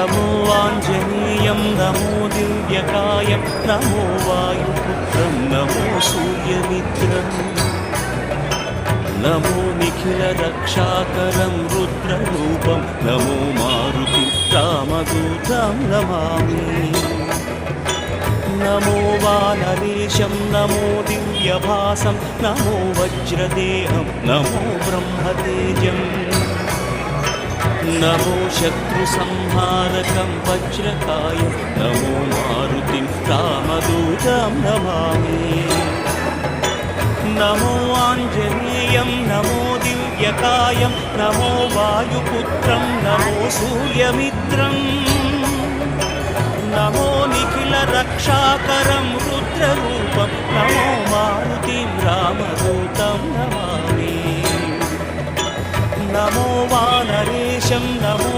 नमो आञ्जनेयं नमो दिव्यकायं नमो वायुपुत्रं नमो सूर्यमित्रम् नमो निखिलरक्षाकरं रुद्ररूपं नमो मारुतिं रामदूतं Namami नमो वानरेशं नमो दिव्यभासं नमो वज्रदेहं नमो ब्रह्मतेजम् नमो शत्रुसंहारकं वज्रकायं नमो मारुतिं रामदूतं Namami नमो आञ्जनेयं नमो दिव्यकायं नमो वायुपुत्रं नमो सूर्यमित्रम् नमो निखिलरक्षाकरं रुद्ररूपं नमो मारुतिं रामदूतं Namami नमो वानरेशं नमो